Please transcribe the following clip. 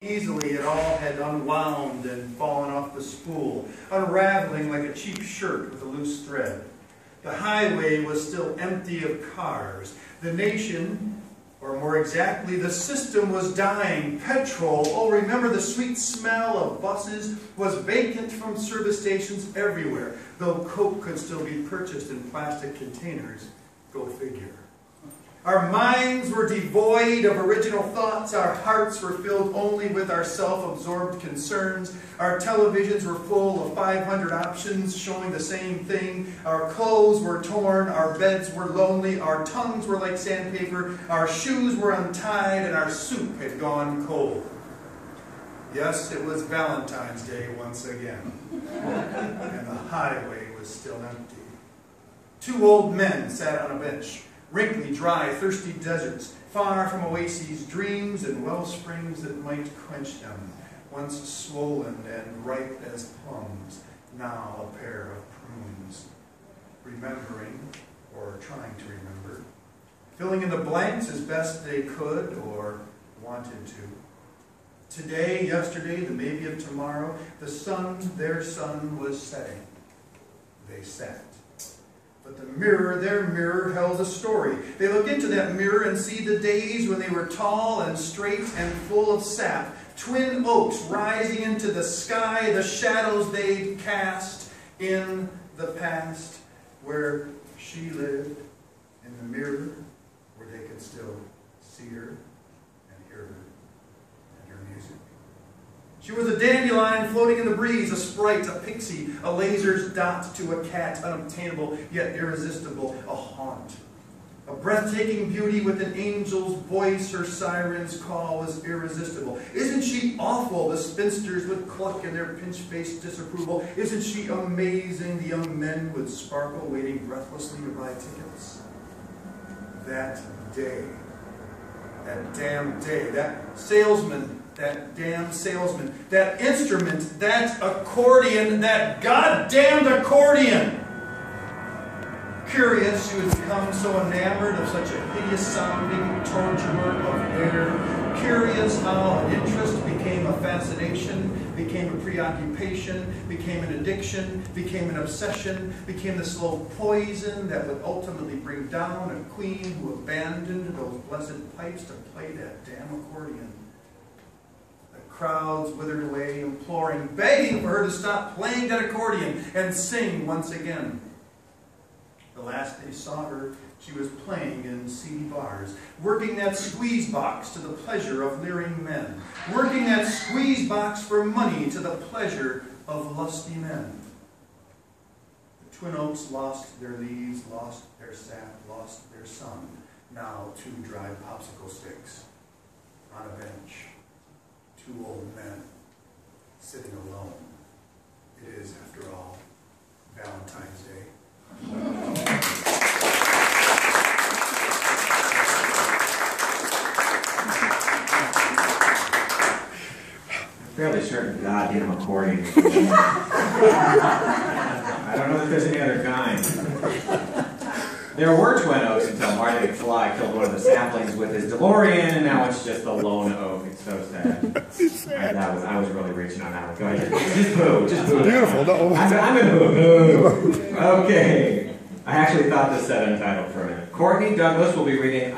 Easily it all had unwound and fallen off the spool, unraveling like a cheap shirt with a loose thread. The highway was still empty of cars. The nation, or more exactly, the system was dying. Petrol, oh, remember the sweet smell of buses, was vacant from service stations everywhere, though Coke could still be purchased in plastic containers. Go figure. Our minds were devoid of original thoughts. Our hearts were filled only with our self-absorbed concerns. Our televisions were full of 500 options showing the same thing. Our clothes were torn. Our beds were lonely. Our tongues were like sandpaper. Our shoes were untied, and our soup had gone cold. Yes, it was Valentine's Day once again, and the highway was still empty. Two old men sat on a bench. Wrinkly, dry, thirsty deserts, far from oases, dreams and well springs that might quench them, once swollen and ripe as plums, now a pair of prunes. Remembering, or trying to remember, filling in the blanks as best they could or wanted to. Today, yesterday, the maybe of tomorrow, the sun, their sun, was setting. They sat. But the mirror, their mirror, held a story. They look into that mirror and see the days when they were tall and straight and full of sap. Twin oaks rising into the sky, the shadows they'd cast in the past, where she lived, in the mirror, where they could still see her and hear her and her music. She was a dandelion floating in the breeze, a sprite, a pixie, a laser's dot to a cat, unobtainable yet irresistible, a haunt. A breathtaking beauty with an angel's voice, her siren's call was irresistible. Isn't she awful, the spinsters with cluck and their pinch-faced disapproval? Isn't she amazing, the young men with sparkle waiting breathlessly to buy tickets? That day, that damn day, that salesman, that damn salesman, that instrument, that accordion, that goddamned accordion! Curious, she would become so enamored of such a hideous-sounding torturer of air. Curious how an interest became a fascination, became a preoccupation, became an addiction, became an obsession, became the slow poison that would ultimately bring down a queen who abandoned those blessed pipes to play that damn accordion. Crowds withered away, imploring, begging for her to stop playing that accordion and sing once again. The last they saw her, she was playing in seedy bars, working that squeeze box to the pleasure of leering men, working that squeeze box for money to the pleasure of lusty men. The twin oaks lost their leaves, lost their sap, lost their sun. Now two dry popsicle sticks on a bench. Two old men sitting alone. It is, after all, Valentine's Day. I'm fairly certain goddamn accordion. I don't know if there's any other kind. There were twin oaks until Marty McFly killed one of the saplings with his DeLorean, and now it's just a lone oak. It's so sad. I was really reaching on that one. Go ahead. Just boo. Just boo. Beautiful. No. I'm in boo. Okay. I actually thought this said untitled for a minute. Courtney Douglas will be reading